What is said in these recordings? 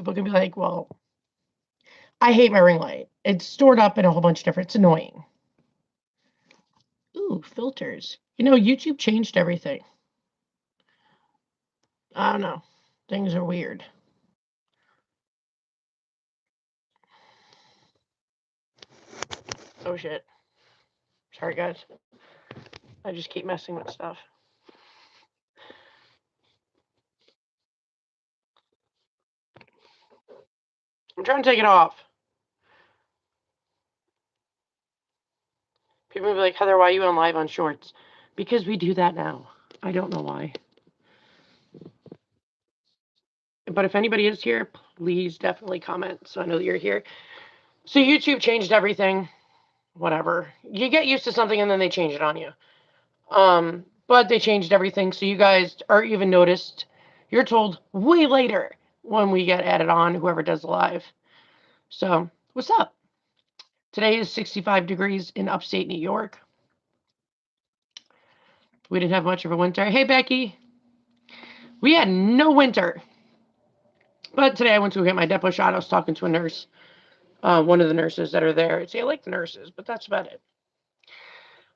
people can be like, well, I hate my ring light. It's stored up in a whole bunch of different, it's annoying. Ooh, filters. You know, YouTube changed everything. I don't know. Things are weird. Oh shit. Sorry guys. I just keep messing with stuff. I'm trying to take it off. People will be like, Heather, why are you on live on shorts? Because we do that now. I don't know why. But if anybody is here, please definitely comment so I know that you're here. So YouTube changed everything. Whatever. You get used to something and then they change it on you. But they changed everything, so you guys are even noticed. You're told way later when we get added on, whoever does the live. So, what's up? Today is 65 degrees in upstate New York. We didn't have much of a winter. Hey, Becky. We had no winter. But today I went to get my depot shot. I was talking to a nurse, one of the nurses that are there. See, I like the nurses, but that's about it.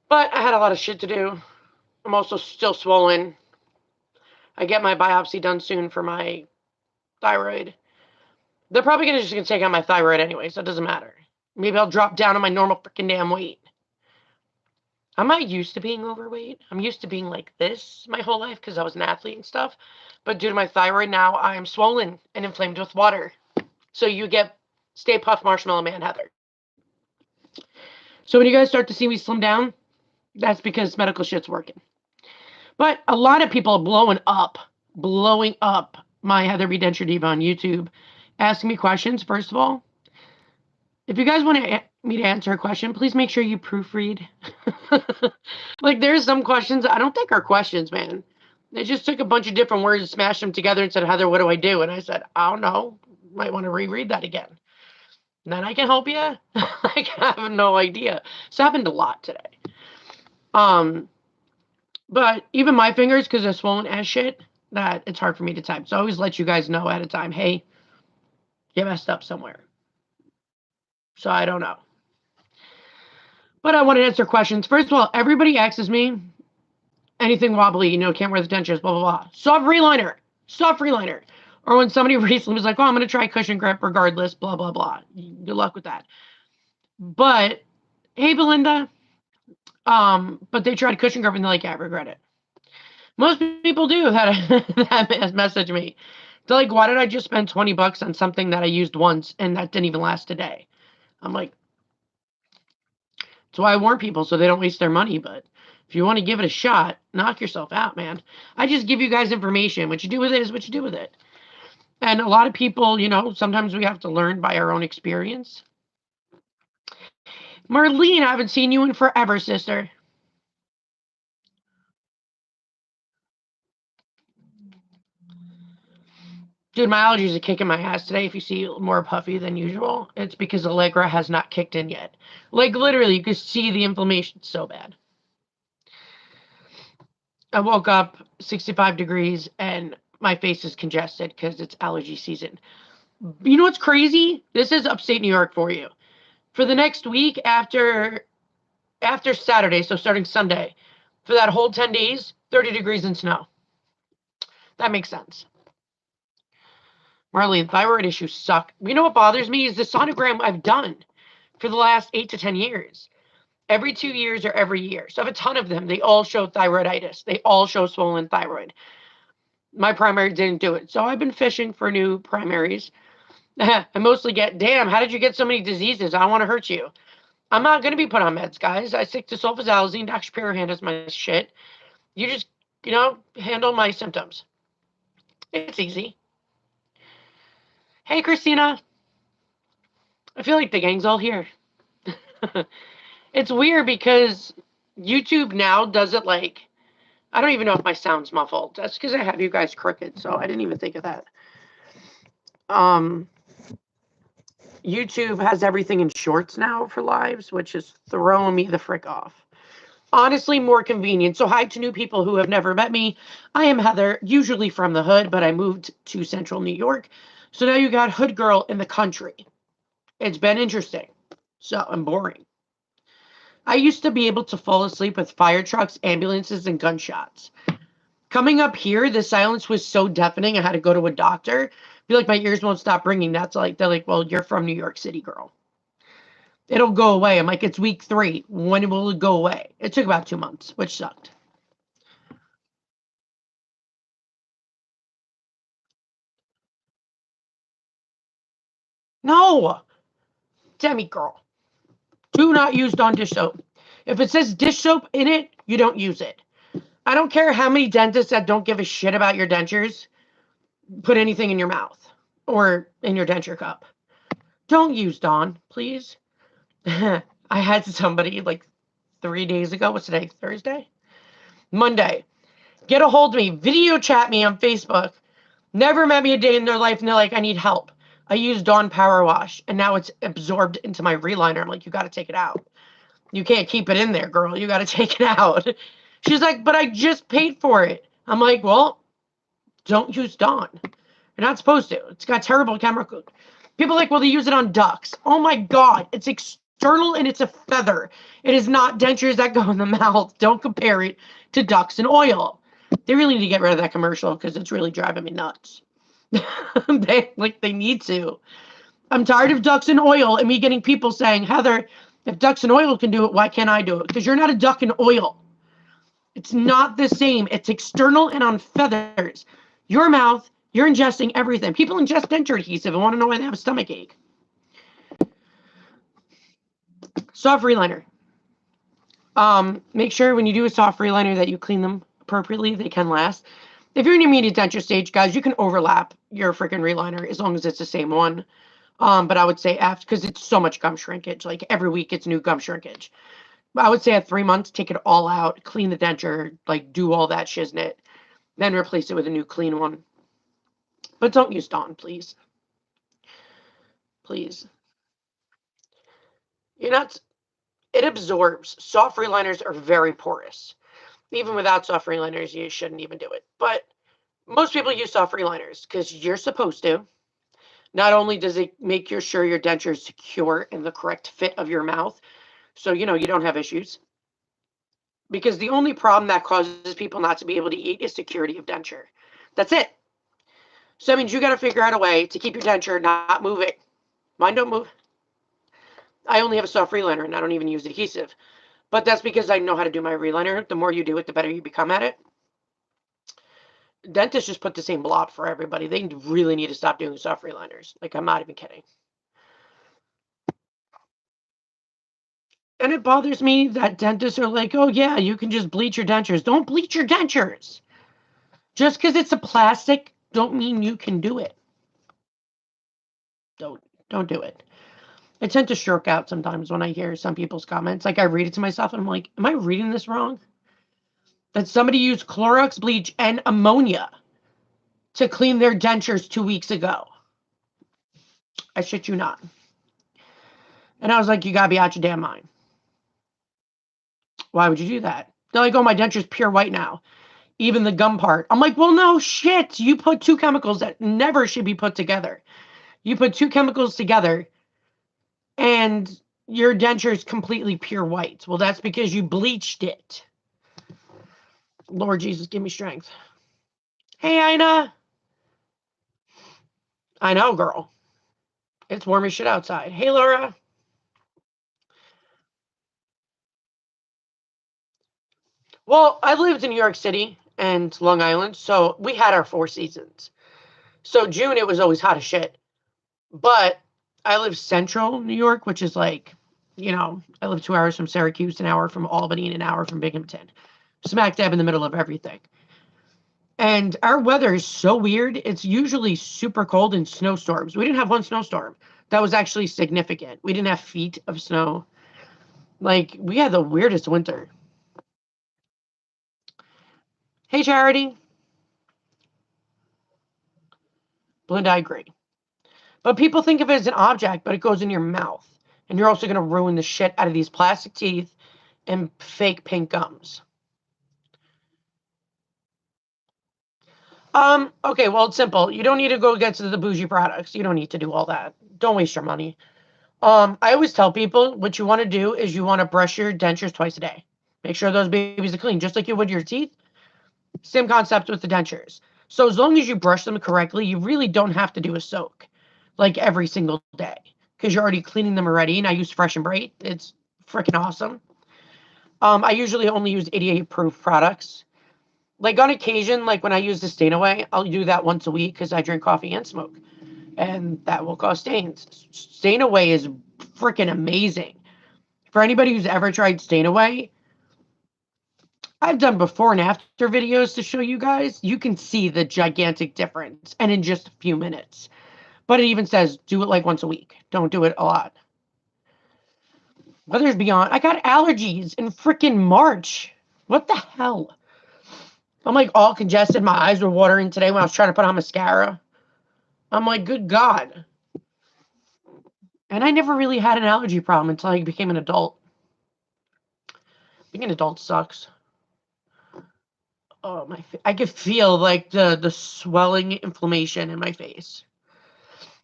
But I had a lot of shit to do. I'm also still swollen. I get my biopsy done soon for my thyroid. They're probably just going to take out my thyroid anyway, so it doesn't matter. Maybe I'll drop down to my normal freaking damn weight. I'm not used to being overweight. I'm used to being like this my whole life because I was an athlete and stuff. But due to my thyroid now, I am swollen and inflamed with water. So you get Stay Puft Marshmallow Man Heather. So when you guys start to see me slim down, that's because medical shit's working. But a lot of people are blowing up my Heather B. Denture DiVa on YouTube, asking me questions. First of all, if you guys want me to answer a question, please make sure you proofread. Like, there's some questions I don't think are questions, man. They just took a bunch of different words and smashed them together and said, Heather, what do I do? And I said, I don't know. Might want to reread that again. And then I can help you. I have no idea. It's happened a lot today. But even my fingers, because they're swollen as shit, that it's hard for me to type. So I always let you guys know ahead of time, hey, you messed up somewhere. So I don't know. But I want to answer questions. First of all, everybody asks me anything wobbly, you know, can't wear the dentures, blah, blah, blah. Soft reliner. Soft reliner. Or when somebody recently was like, oh, I'm going to try cushion grip regardless, blah, blah, blah. Good luck with that. But, hey, Belinda. But they tried cushion grip and they're like, yeah, I regret it. Most people do that message me. They're like, why did I just spend $20 on something that I used once and that didn't even last a day? I'm like, that's why I warn people so they don't waste their money. But if you want to give it a shot, knock yourself out, man. I just give you guys information. What you do with it is what you do with it. And a lot of people, you know, sometimes we have to learn by our own experience. Marlene, I haven't seen you in forever, sister. Dude, my allergies are kicking my ass today. If you see more puffy than usual, it's because Allegra has not kicked in yet. Like, literally, you can see the inflammation so bad. I woke up 65 degrees and my face is congested because it's allergy season. You know what's crazy? This is upstate New York for you. For the next week after Saturday, so starting Sunday, for that whole 10 days, 30 degrees and snow. That makes sense. Marlene, thyroid issues suck. You know what bothers me is the sonogram I've done for the last 8 to 10 years. Every 2 years or every year. So I have a ton of them. They all show thyroiditis. They all show swollen thyroid. My primary didn't do it. So I've been fishing for new primaries. I mostly get, damn, how did you get so many diseases? I don't want to hurt you. I'm not going to be put on meds, guys. I stick to sulfasalazine. Dr. Shapiro handles my shit. You just, you know, handle my symptoms. It's easy. Hey, Christina. I feel like the gang's all here. It's weird because YouTube now does it like, I don't even know if my sound's muffled. That's because I have you guys crooked, so I didn't even think of that. YouTube has everything in shorts now for lives, which is throwing me the frick off. Honestly, more convenient. So hi to new people who have never met me. I am Heather, usually from the hood, but I moved to central New York. So now you got hood girl in the country. It's been interesting. So, and boring. I used to be able to fall asleep with fire trucks, ambulances, and gunshots. Coming up here, the silence was so deafening, I had to go to a doctor. Be like, my ears won't stop ringing. They're like, well, you're from New York City, girl. It'll go away. I'm like, it's week 3. When will it go away? It took about 2 months, which sucked. No, Demi girl, do not use Dawn dish soap. If it says dish soap in it, you don't use it. I don't care how many dentists that don't give a shit about your dentures put anything in your mouth or in your denture cup. Don't use Dawn, please. I had somebody like 3 days ago. What's today? Thursday? Monday. Get a hold of me. Video chat me on Facebook. Never met me a day in their life, and they're like, I need help. I use Dawn Power Wash, and now it's absorbed into my reliner. I'm like, you got to take it out. You can't keep it in there, girl. You got to take it out. She's like, but I just paid for it. I'm like, well, don't use Dawn. You're not supposed to. It's got terrible chemical. People are like, well, they use it on ducks. Oh my God. It's external and it's a feather. It is not dentures that go in the mouth. Don't compare it to ducks and oil. They really need to get rid of that commercial because it's really driving me nuts. They need to. I'm tired of ducks and oil and me getting people saying, Heather, if ducks and oil can do it, why can't I do it? Because you're not a duck in oil. It's not the same. It's external and on feathers. Your mouth, you're ingesting everything. People ingest denture adhesive and want to know why they have a stomach ache. Soft reliner. Make sure when you do a soft reliner that you clean them appropriately. They can last. If you're in your immediate denture stage, guys, you can overlap your freaking reliner as long as it's the same one. But I would say after, because it's so much gum shrinkage. Like every week it's new gum shrinkage. I would say at 3 months, take it all out, clean the denture, like do all that shiznit, then replace it with a new clean one. But don't use Dawn, please. Please. You're not. It absorbs. Soft reliners are very porous. Even without soft reliners, you shouldn't even do it. But most people use soft reliners because you're supposed to. Not only does it make sure your denture is secure in the correct fit of your mouth, so you don't have issues. Because the only problem that causes people not to be able to eat is security of denture. That's it. So that means you got to figure out a way to keep your denture not moving. Mine don't move. I only have a soft reliner and I don't even use adhesive. But that's because I know how to do my reliner. The more you do it, the better you become at it. Dentists just put the same blob for everybody. They really need to stop doing soft reliners. Like, I'm not even kidding. And it bothers me that dentists are like, oh, yeah, you can just bleach your dentures. Don't bleach your dentures. Just because it's a plastic, don't mean you can do it. Don't do it. I tend to stroke out sometimes when I hear some people's comments. Like, I read it to myself and I'm like, am I reading this wrong? That somebody used Clorox bleach and ammonia to clean their dentures 2 weeks ago. I shit you not. And I was like, you gotta be out your damn mind. Why would you do that? They're like, oh, my denture's pure white now. Even the gum part. I'm like, well, no shit. You put 2 chemicals that never should be put together. You put 2 chemicals together and your denture is completely pure white. Well, that's because you bleached it. Lord Jesus, give me strength. Hey, Ina. I know, girl. It's warm as shit outside. Hey, Laura. Well, I lived in New York City and Long Island, so we had our 4 seasons. So June, it was always hot as shit. But I live central New York, which is like, I live 2 hours from Syracuse, an hour from Albany, and an hour from Binghamton. Smack dab in the middle of everything. And our weather is so weird. It's usually super cold and snowstorms. We didn't have one snowstorm. That was actually significant. We didn't have feet of snow. Like, we had the weirdest winter. Hey, Charity. Belinda, I agree. But people think of it as an object, but it goes in your mouth. And you're also going to ruin the shit out of these plastic teeth and fake pink gums. Okay, well, it's simple. You don't need to go get to the bougie products. You don't need to do all that. Don't waste your money. I always tell people what you want to do is you want to brush your dentures twice a day. Make sure those babies are clean, just like you would your teeth. Same concept with the dentures. So as long as you brush them correctly, you really don't have to do a soak like every single day because you're already cleaning them already. And I use Fresh and Bright. It's freaking awesome. I usually only use 88 proof products. Like on occasion, like when I use the stain away, I'll do that once a week because I drink coffee and smoke, and that will cause stains. Stain away is freaking amazing. For anybody who's ever tried stain away, I've done before and after videos to show you guys. You can see the gigantic difference, and in just a few minutes. But it even says do it like once a week. Don't do it a lot. Weather's beyond. I got allergies in freaking March. What the hell? I'm like all congested. My eyes were watering today when I was trying to put on mascara. I'm like, good God. And I never really had an allergy problem until I became an adult. Being an adult sucks. Oh, I could feel like the swelling inflammation in my face.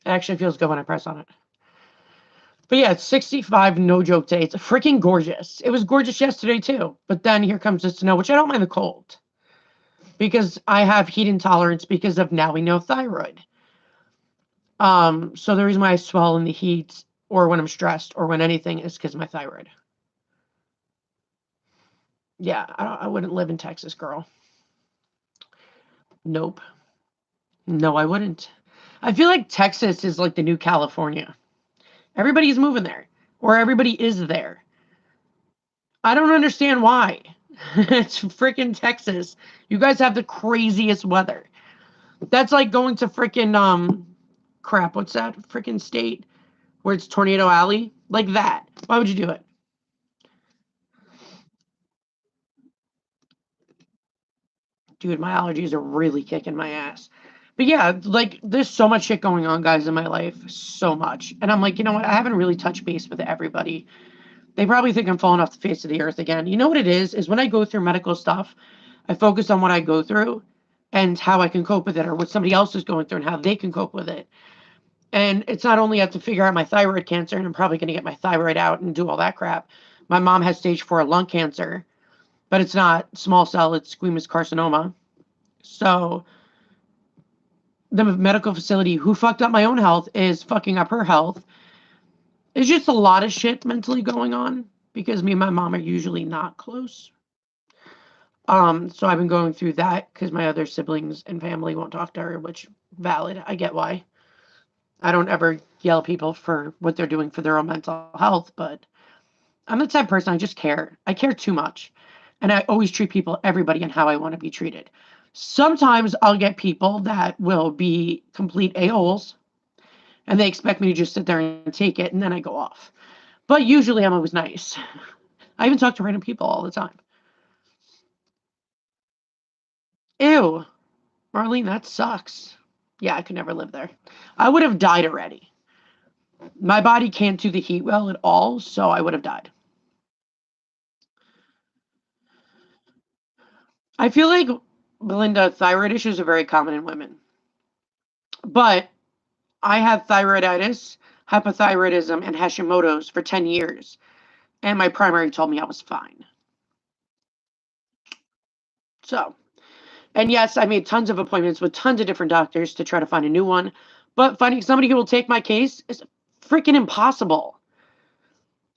It actually feels good when I press on it. But yeah, it's 65, no joke day. It's freaking gorgeous. It was gorgeous yesterday too. But then here comes the snow, which I don't mind the cold. Because I have heat intolerance because of now we know thyroid. So the reason why I swell in the heat or when I'm stressed or when anything is because of my thyroid. Yeah, I wouldn't live in Texas, girl. Nope. No, I wouldn't. I feel like Texas is like the new California. Everybody's moving there, or everybody is there. I don't understand why. It's freaking Texas. You guys have the craziest weather. That's like going to freaking crap, what's that freaking state where it's Tornado Alley? Like that. Why would you do it? Dude, my allergies are really kicking my ass. But yeah, like there's so much shit going on, guys, in my life. So much. And I'm like, you know what? I haven't really touched base with everybody. They probably think I'm falling off the face of the earth again. You know what it is when I go through medical stuff, I focus on what I go through and how I can cope with it or what somebody else is going through and how they can cope with it. And it's not only I have to figure out my thyroid cancer, and I'm probably going to get my thyroid out and do all that crap. My mom has stage 4 lung cancer, but it's not small cell, it's squamous carcinoma. So the medical facility who fucked up my own health is fucking up her health. It's just a lot of shit mentally going on because me and my mom are usually not close. So I've been going through that because my other siblings and family won't talk to her, which valid. I get why. I don't ever yell at people for what they're doing for their own mental health, but I'm the type of person I just care. I care too much. And I always treat people, everybody, and how I want to be treated. Sometimes I'll get people that will be complete a-holes and they expect me to just sit there and take it, and then I go off. But usually I'm always nice. I even talk to random people all the time. Ew, Marlene, that sucks. Yeah, I could never live there. I would have died already. My body can't do the heat well at all, so I would have died. I feel like, Belinda, thyroid issues are very common in women. But I had thyroiditis, hypothyroidism, and Hashimoto's for 10 years. And my primary told me I was fine. So, and yes, I made tons of appointments with tons of different doctors to try to find a new one. But finding somebody who will take my case is freaking impossible.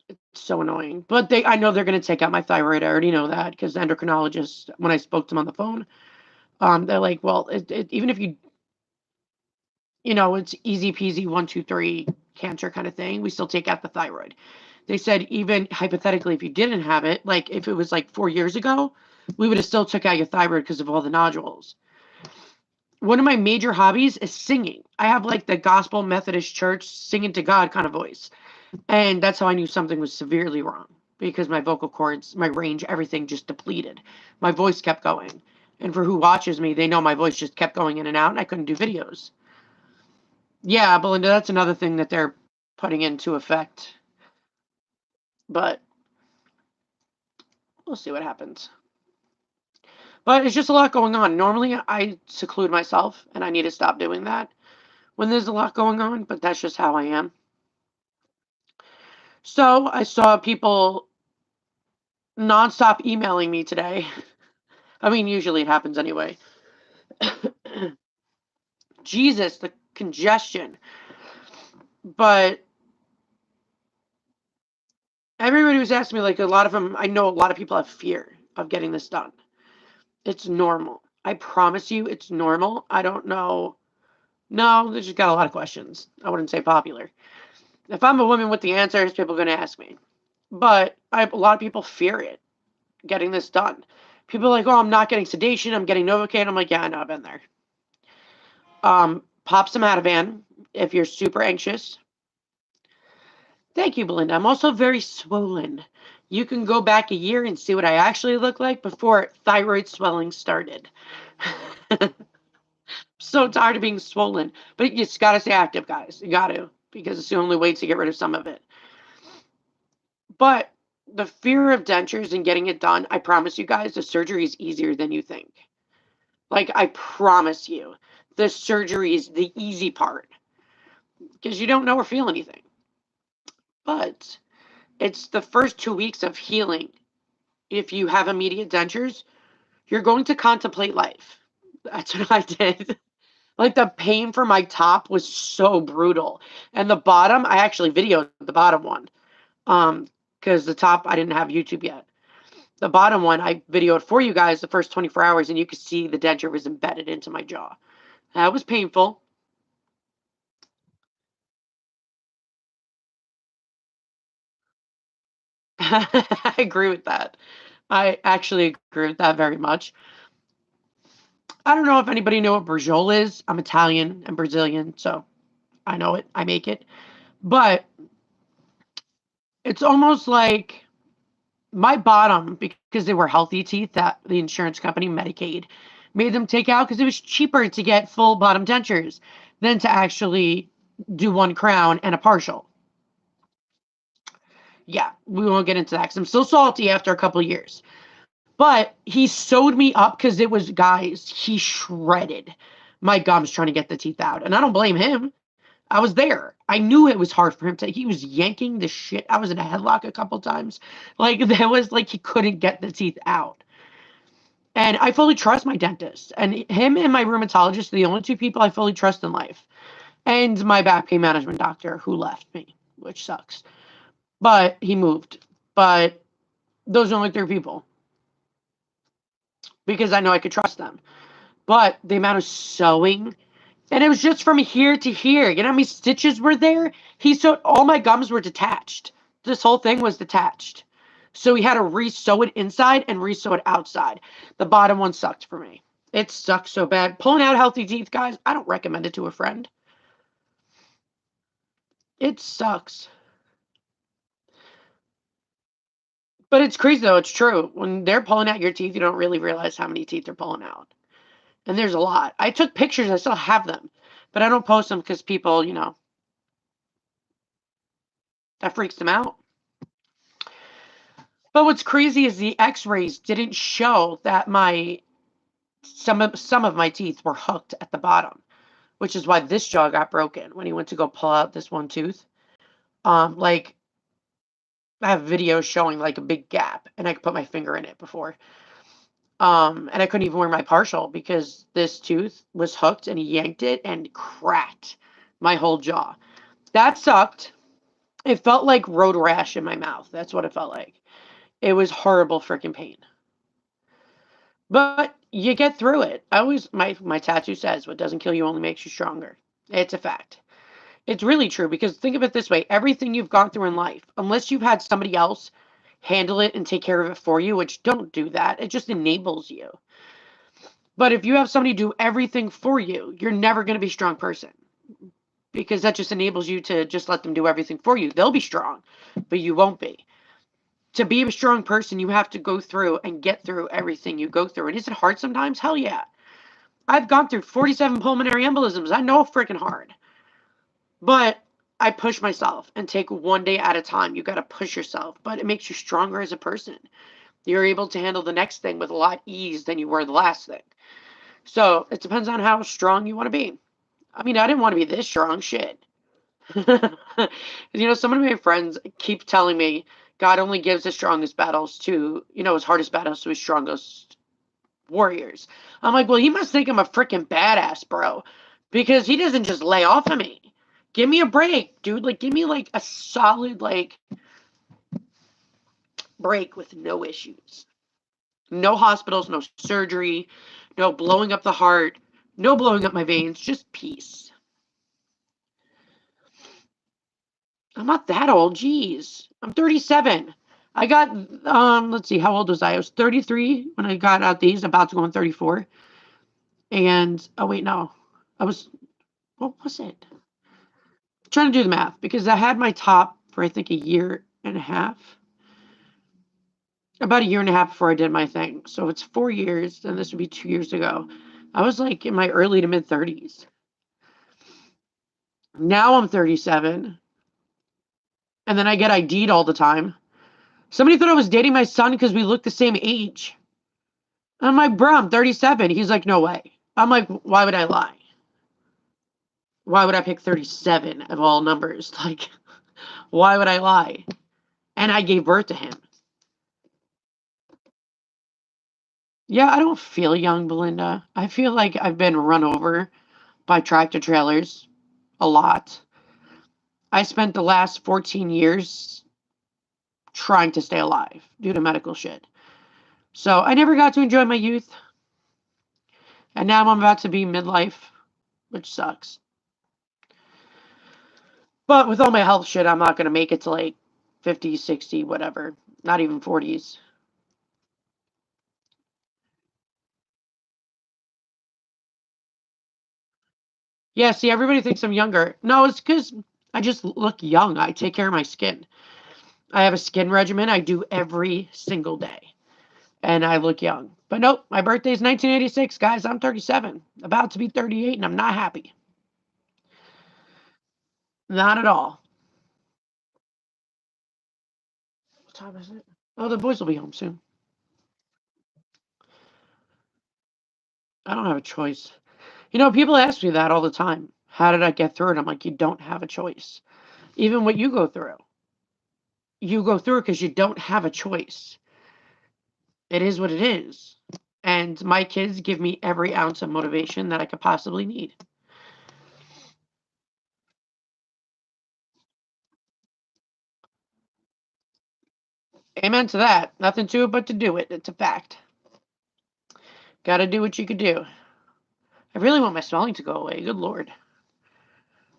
It's so annoying. But I know they're going to take out my thyroid. I already know that because the endocrinologist, when I spoke to them on the phone, they're like, well, even if it's easy peasy, 1, 2, 3 cancer kind of thing, we still take out the thyroid. They said even hypothetically, if you didn't have it, like if it was like 4 years ago, we would have still took out your thyroid because of all the nodules. One of my major hobbies is singing. I have like the gospel Methodist church singing to God kind of voice. And that's how I knew something was severely wrong because my vocal cords, my range, everything just depleted. My voice kept going. And for who watches me, they know my voice just kept going in and out and I couldn't do videos. Yeah, Belinda, that's another thing that they're putting into effect. But we'll see what happens. But it's just a lot going on. Normally, I seclude myself, and I need to stop doing that when there's a lot going on, but that's just how I am. So I saw people nonstop emailing me today. I mean, usually it happens anyway. Jesus, the congestion. But everybody was asking me, like, a lot of them, I know a lot of people have fear of getting this done. It's normal. I promise you, it's normal. I don't know. No, they just got a lot of questions. I wouldn't say popular. If I'm a woman with the answers, people are going to ask me. But a lot of people fear it, getting this done. People are like, oh, I'm not getting sedation. I'm getting Novocaine. I'm like, yeah, I know. I've been there. Pop some Ativan if you're super anxious. Thank you, Belinda. I'm also very swollen. You can go back a year and see what I actually look like before thyroid swelling started. So tired of being swollen. But you just got to stay active, guys. You got to, because it's the only way to get rid of some of it. But the fear of dentures and getting it done, I promise you guys, the surgery is easier than you think. Like, I promise you, the surgery is the easy part because you don't know or feel anything. But it's the first 2 weeks of healing. If you have immediate dentures, you're going to contemplate life. That's what I did. Like, the pain for my top was so brutal. And the bottom, I actually videoed the bottom one. Because the top, I didn't have YouTube yet. The bottom one, I videoed for you guys the first 24 hours, and you could see the denture was embedded into my jaw. That was painful. I agree with that. I actually agree with that very much. I don't know if anybody know what brujol is. I'm Italian and Brazilian, so I know it. I make it. But it's almost like my bottom, because they were healthy teeth that the insurance company, Medicaid, made them take out because it was cheaper to get full bottom dentures than to actually do one crown and a partial. Yeah, we won't get into that because I'm still salty after a couple of years. But he sewed me up because it was, guys, he shredded my gums trying to get the teeth out. And I don't blame him. I was there. I knew it was hard for him to, he was yanking the shit. I was in a headlock a couple times. Like, that was like he couldn't get the teeth out. And I fully trust my dentist. And him and my rheumatologist are the only two people I fully trust in life. And my back pain management doctor who left me, which sucks. But he moved. But those are only three people because I know I could trust them. But the amount of sewing, and it was just from here to here. You know how many stitches were there? He sewed, all my gums were detached. This whole thing was detached. So he had to re-sew it inside and re-sew it outside. The bottom one sucked for me. It sucked so bad. Pulling out healthy teeth, guys, I don't recommend it to a friend. It sucks. But it's crazy, though. It's true. When they're pulling out your teeth, you don't really realize how many teeth they're pulling out. And there's a lot. I took pictures. I still have them. But I don't post them because people, that freaks them out. But what's crazy is the x-rays didn't show that some of my teeth were hooked at the bottom, which is why this jaw got broken when he went to go pull out this one tooth. Like, I have videos showing like a big gap, and I could put my finger in it before. And I couldn't even wear my partial because this tooth was hooked and he yanked it and cracked my whole jaw. That sucked. It felt like road rash in my mouth. That's what it felt like. It was horrible freaking pain. But you get through it. I always, my tattoo says, what doesn't kill you only makes you stronger. It's a fact. It's really true because think of it this way. Everything you've gone through in life, unless you've had somebody else handle it and take care of it for you, which don't do that, it just enables you. But if you have somebody do everything for you, you're never going to be a strong person because that just enables you to just let them do everything for you. They'll be strong, but you won't be. To be a strong person, you have to go through and get through everything you go through. And is it hard sometimes? Hell yeah. I've gone through 47 pulmonary embolisms. I know it's freaking hard. But I push myself and take one day at a time. You got to push yourself, but it makes you stronger as a person. You're able to handle the next thing with a lot ease than you were the last thing. So it depends on how strong you want to be. I mean, I didn't want to be this strong. Shit. Some of my friends keep telling me God only gives his strongest battles to, his hardest battles to his strongest warriors. I'm like, well, he must think I'm a freaking badass, bro, because he doesn't just lay off of me. Give me a break, dude. Like, give me like a solid break with no issues. No hospitals, no surgery, no blowing up the heart, no blowing up my veins, just peace. I'm not that old. Jeez. I'm 37. I got, let's see, how old was I? I was 33 when I got out these, about to go on 34. And, oh, wait, no. What was it? I'm trying to do the math because I had my top for, I think, a year and a half. About a year and a half before I did my thing. So it's 4 years, and this would be 2 years ago. I was like in my early to mid 30s. Now I'm 37. And then I get ID'd all the time. Somebody thought I was dating my son because we look the same age. I'm like, bro, I'm 37. He's like, no way. I'm like, why would I lie? Why would I pick 37 of all numbers? Like, why would I lie? And I gave birth to him. Yeah, I don't feel young, Belinda. I feel like I've been run over by tractor trailers a lot. I spent the last 14 years trying to stay alive due to medical shit. So I never got to enjoy my youth. And now I'm about to be midlife, which sucks. But with all my health shit, I'm not going to make it to like 50, 60, whatever. Not even 40s. Yeah, see, everybody thinks I'm younger. No, it's because I just look young. I take care of my skin. I have a skin regimen I do every single day. And I look young. But nope, my birthday's 1986, guys. I'm 37. About to be 38, and I'm not happy. Not at all. What time is it? Oh, the boys will be home soon. I don't have a choice. People ask me that all the time. How did I get through it? I'm like, you don't have a choice. Even what you go through. You go through it because you don't have a choice. It is what it is. And my kids give me every ounce of motivation that I could possibly need. Amen to that. Nothing to it but to do it. It's a fact. Gotta do what you could do. I really want my swelling to go away. Good Lord.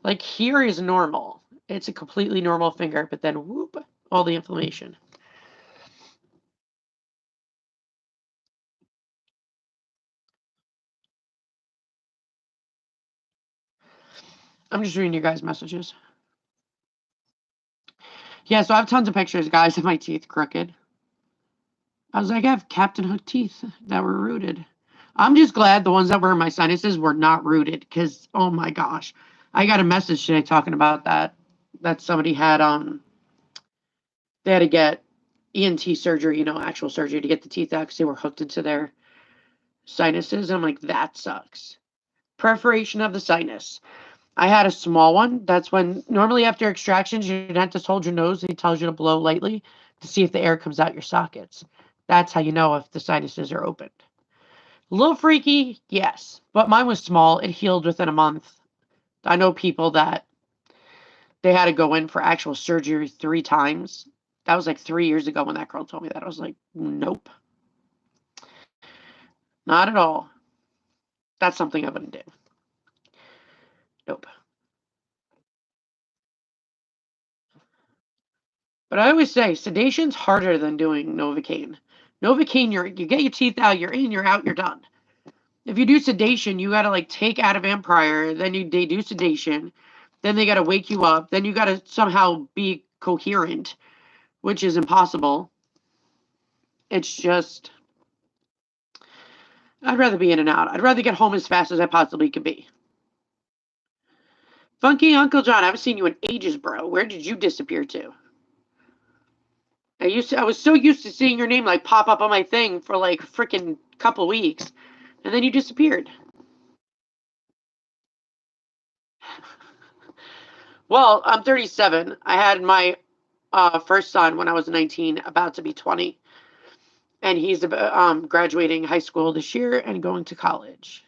Like, here is normal. It's a completely normal finger, but then whoop, all the inflammation. I'm just reading your guys' messages. Yeah, so I have tons of pictures, guys, of my teeth crooked. I was like, I have Captain Hook teeth that were rooted. I'm just glad the ones that were in my sinuses were not rooted because, oh my gosh. I got a message today talking about that somebody had, they had to get ENT surgery, actual surgery to get the teeth out because they were hooked into their sinuses. And I'm like, that sucks. Perforation of the sinus. I had a small one. That's when normally after extractions, your dentist holds your nose and he tells you to blow lightly to see if the air comes out your sockets. That's how you know if the sinuses are opened. A little freaky, yes, but mine was small. It healed within a month. I know people that they had to go in for actual surgery 3 times. That was like 3 years ago when that girl told me that. I was like, nope, not at all. That's something I wouldn't do. Nope. But I always say sedation's harder than doing Novocaine. Novocaine, you get your teeth out, you're in, you're out, you're done. If you do sedation, you gotta like take Ativan prior, then they do sedation, then they gotta wake you up, then you gotta somehow be coherent, which is impossible. It's just, I'd rather be in and out. I'd rather get home as fast as I possibly could be. Funky Uncle John, I haven't seen you in ages, bro. Where did you disappear to? I was so used to seeing your name like pop up on my thing for like freaking couple weeks, and then you disappeared. Well, I'm 37. I had my first son when I was 19, about to be 20, and he's graduating high school this year and going to college.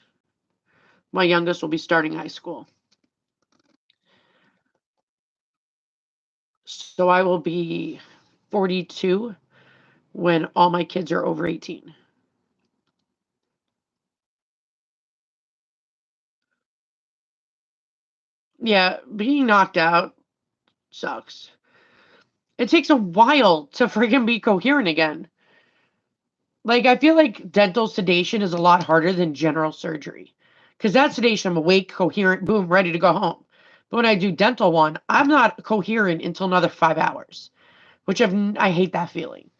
My youngest will be starting high school, so I will be 42 when all my kids are over 18. Yeah, being knocked out sucks. It takes a while to friggin' be coherent again. Like, I feel like dental sedation is a lot harder than general surgery. Because that sedation, I'm awake, coherent, boom, ready to go home. But when I do dental one, I'm not coherent until another 5 hours, which I hate that feeling.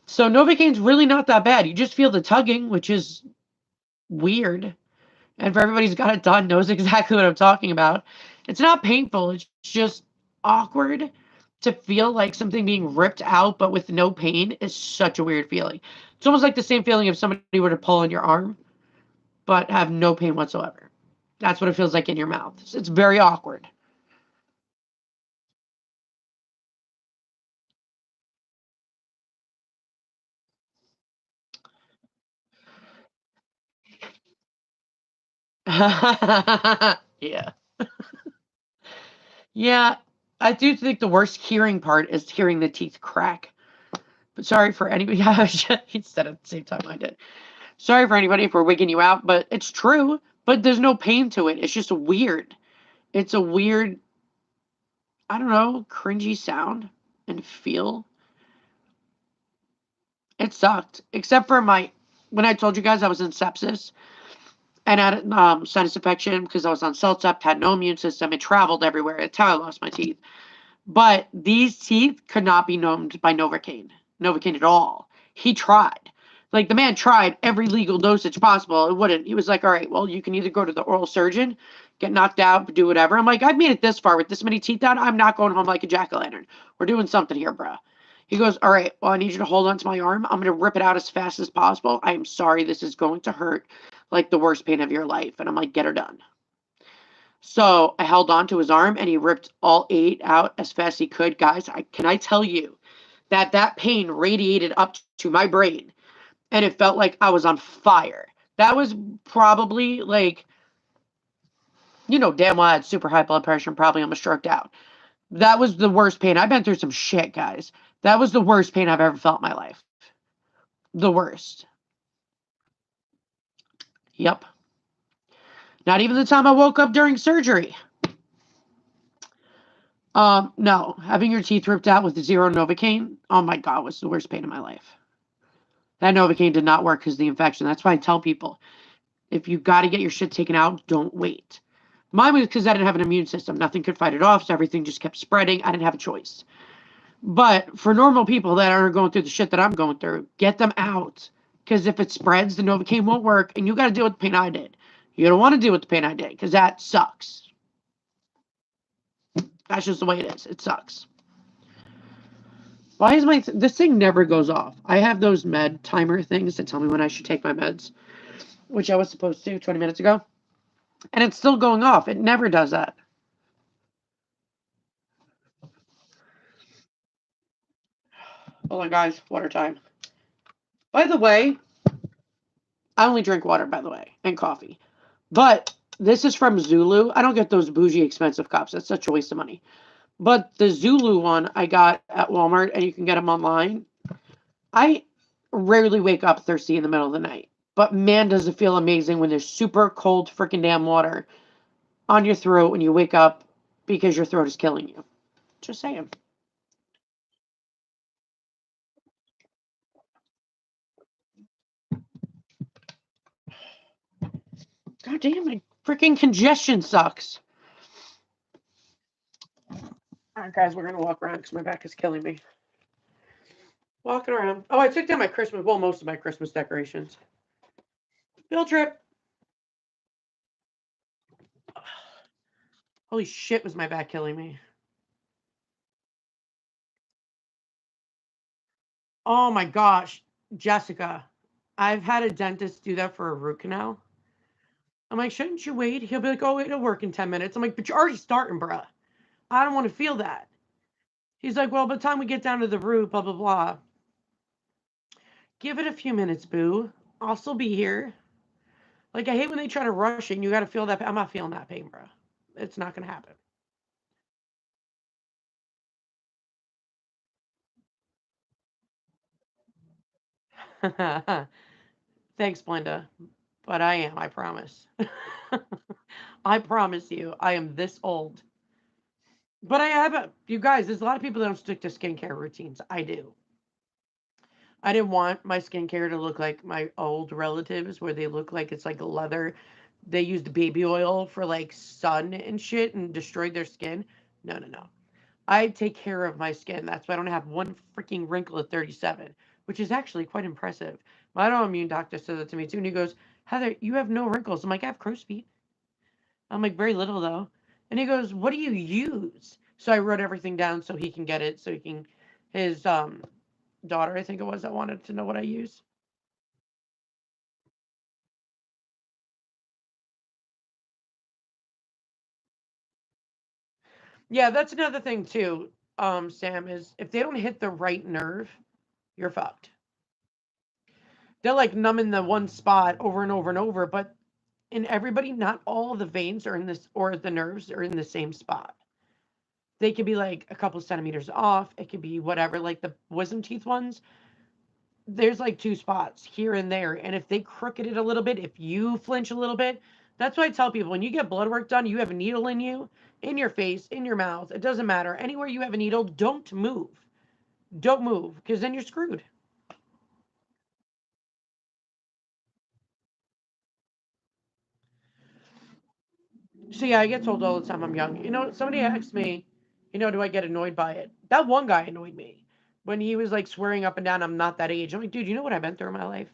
So Novocaine's really not that bad. You just feel the tugging, which is weird. And for everybody who's got it done knows exactly what I'm talking about. It's not painful. It's just awkward to feel like something being ripped out, but with no pain is such a weird feeling. It's almost like the same feeling if somebody were to pull on your arm, but have no pain whatsoever. That's what it feels like in your mouth. It's very awkward. Yeah. Yeah. I do think the worst hearing part is hearing the teeth crack. But sorry for anybody. He said at the same time I did. Sorry for anybody if we're wigging you out, but it's true. But there's no pain to it. It's just weird. It's a weird, I don't know, cringy sound and feel. It sucked. Except for when I told you guys I was in sepsis and had sinus infection because I was on Celtep, had no immune system, it traveled everywhere. That's how I lost my teeth. But these teeth could not be numbed by Novocaine at all. He tried. Like, the man tried every legal dosage possible. It wouldn't. He was like, all right, well, you can either go to the oral surgeon, get knocked out, do whatever. I'm like, I've made it this far with this many teeth out. I'm not going home like a jack-o'-lantern. We're doing something here, bruh. He goes, all right, well, I need you to hold on to my arm. I'm going to rip it out as fast as possible. I am sorry. This is going to hurt like the worst pain of your life. And I'm like, get her done. So I held on to his arm and he ripped all 8 out as fast as he could. Guys, can I tell you that that pain radiated up to my brain and it felt like I was on fire. That was probably like, damn well I had super high blood pressure and probably almost stroked out. That was the worst pain. I've been through some shit, guys. That was the worst pain I've ever felt in my life. The worst. Yep. Not even the time I woke up during surgery. No, having your teeth ripped out with zero Novocaine, oh my God, was the worst pain of my life. That Novocaine did not work because of the infection. That's why I tell people, if you got to get your shit taken out, don't wait. Mine was because I didn't have an immune system. Nothing could fight it off, so everything just kept spreading. I didn't have a choice. But for normal people that aren't going through the shit that I'm going through, get them out. Because if it spreads, the Novocaine won't work, and you got to deal with the pain I did. You don't want to deal with the pain I did, because that sucks. That's just the way it is. It sucks. Why is this thing never goes off? I have those med timer things that tell me when I should take my meds, which I was supposed to 20 minutes ago, and it's still going off. It never does that. Hold on, guys. Water time. By the way, I only drink water, by the way, and coffee. But this is from Zulu. I don't get those bougie expensive cups. That's such a waste of money. But the Zulu one I got at Walmart, and you can get them online. I rarely wake up thirsty in the middle of the night. But man, does it feel amazing when there's super cold freaking damn water on your throat when you wake up because your throat is killing you. Just saying. God damn, my freaking congestion sucks. All right, guys, we're going to walk around because my back is killing me. Walking around. Oh, I took down most of my Christmas decorations. Field trip. Holy shit, was my back killing me. Oh my gosh, Jessica, I've had a dentist do that for a root canal. I'm like, shouldn't you wait? He'll be like, oh, it'll work in 10 minutes. I'm like, but you're already starting, bruh. I don't want to feel that. He's like, well, by the time we get down to the root, blah, blah, blah. Give it a few minutes, boo. I'll still be here. Like, I hate when they try to rush it and you got to feel that. I'm not feeling that pain, bruh. It's not going to happen. Thanks, Blenda. But I am, I promise. I promise you, I am this old. But I have you guys, there's a lot of people that don't stick to skincare routines. I do. I didn't want my skincare to look like my old relatives where they look like it's like leather. They used baby oil for like sun and shit and destroyed their skin. No, no, no. I take care of my skin. That's why I don't have one freaking wrinkle at 37, which is actually quite impressive. My autoimmune doctor said that to me too, and he goes, Heather, you have no wrinkles. I'm like, I have crow's feet. I'm like, very little though. And he goes, what do you use? So I wrote everything down so he can get it, so he can, his daughter, I think it was, that wanted to know what I use. Yeah, that's another thing too, Sam, is if they don't hit the right nerve, you're fucked. They're like numbing the one spot over and over and over, but in everybody, not all of the veins are in this, or the nerves are in the same spot. They could be like a couple centimeters off. It could be whatever, like the wisdom teeth ones. There's like two spots here and there. And if they crooked it a little bit, if you flinch a little bit, that's why I tell people when you get blood work done, you have a needle in you, in your face, in your mouth. It doesn't matter. Anywhere you have a needle, don't move. Don't move because then you're screwed. So yeah, I get told all the time I'm young. Somebody asked me, do I get annoyed by it? That one guy annoyed me when he was like swearing up and down I'm not that age. I'm like, dude, you know what I've been through in my life?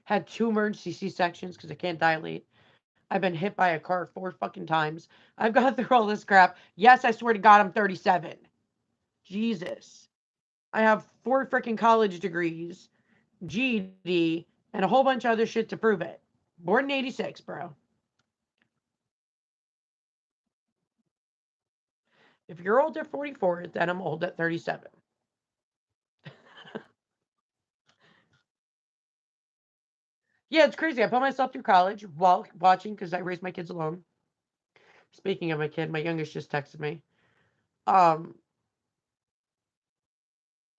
Had two emergency C-sections because I can't dilate. I've been hit by a car 4 fucking times. I've gone through all this crap. Yes, I swear to God, I'm 37. Jesus. I have 4 freaking college degrees, GED, and a whole bunch of other shit to prove it. Born in 86, bro. If you're old at 44, then I'm old at 37. Yeah, it's crazy. I put myself through college while watching because I raised my kids alone. Speaking of my kid, my youngest just texted me. Um,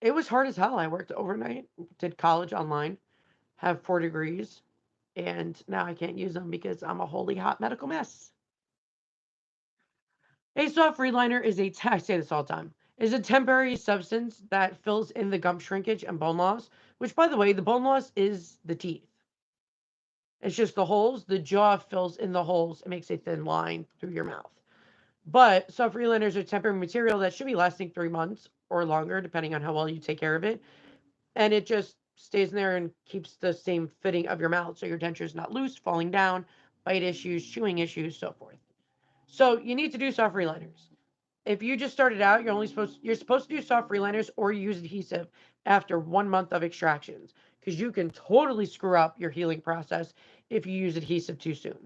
it was hard as hell. I worked overnight, did college online, have 4 degrees, and now I can't use them because I'm a holy hot medical mess. A soft reliner is I say this all the time, is a temporary substance that fills in the gum shrinkage and bone loss, which by the way, the bone loss is the teeth. It's just the holes, the jaw fills in the holes. It makes a thin line through your mouth. But soft reliners are temporary material that should be lasting 3 months or longer, depending on how well you take care of it. And it just stays in there and keeps the same fitting of your mouth. So your denture is not loose, falling down, bite issues, chewing issues, so forth. So you need to do soft reliners. If you just started out, you're supposed to do soft reliners or use adhesive after 1 month of extractions because you can totally screw up your healing process if you use adhesive too soon.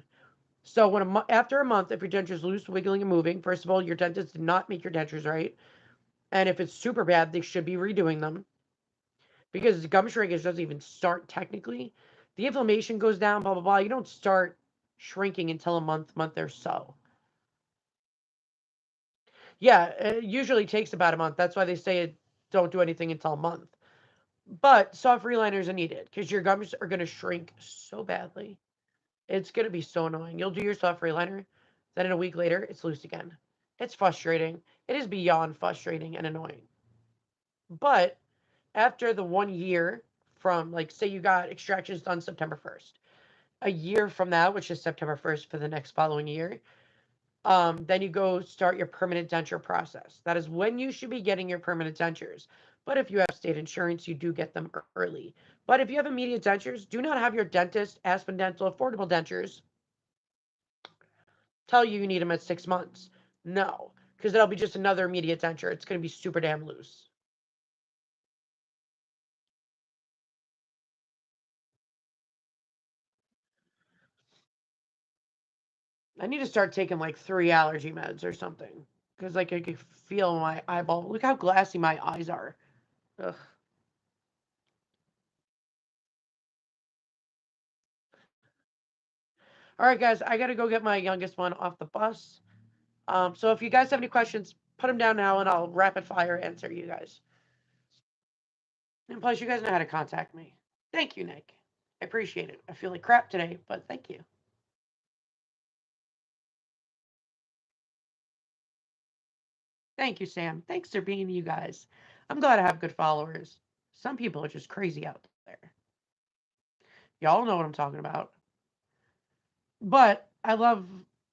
So after a month, if your denture is loose, wiggling, and moving, first of all, your dentist did not make your dentures right, and if it's super bad, they should be redoing them because the gum shrinkage doesn't even start technically. The inflammation goes down, blah blah blah. You don't start shrinking until a month or so. Yeah, it usually takes about a month. That's why they say don't do anything until a month. But soft reliners are needed because your gums are going to shrink so badly. It's going to be so annoying. You'll do your soft reliner, then in a week later, it's loose again. It's frustrating. It is beyond frustrating and annoying. But after the 1 year from, like, say you got extractions done September 1st, a year from that, which is September 1st for the next following year, then you go start your permanent denture process. That is when you should be getting your permanent dentures. But if you have state insurance, you do get them early. But if you have immediate dentures, do not have your dentist, Aspen Dental Affordable Dentures, tell you you need them at 6 months. No, because that'll be just another immediate denture. It's going to be super damn loose. I need to start taking like 3 allergy meds or something. Because like I can feel my eyeball. Look how glassy my eyes are. Ugh. All right, guys, I gotta go get my youngest one off the bus. So if you guys have any questions, put them down now, and I'll rapid fire answer you guys. And plus, you guys know how to contact me. Thank you, Nick. I appreciate it. I feel like crap today, but thank you. Thank you, Sam. Thanks for being you guys. I'm glad I have good followers. Some people are just crazy out there. Y'all know what I'm talking about. But I love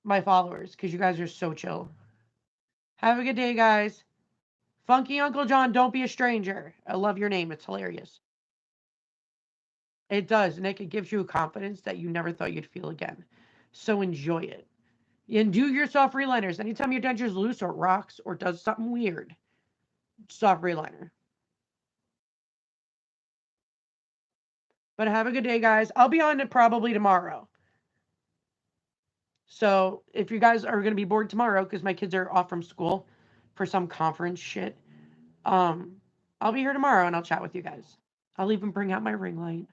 my followers because you guys are so chill. Have a good day, guys. Funky Uncle John, don't be a stranger. I love your name. It's hilarious. It does, Nick. It gives you a confidence that you never thought you'd feel again. So enjoy it. And do your soft reliners. Anytime your denture's loose or rocks or does something weird, soft reliner. But have a good day, guys. I'll be on it probably tomorrow. So if you guys are going to be bored tomorrow because my kids are off from school for some conference shit, I'll be here tomorrow and I'll chat with you guys. I'll even bring out my ring light.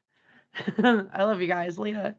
I love you guys. Later.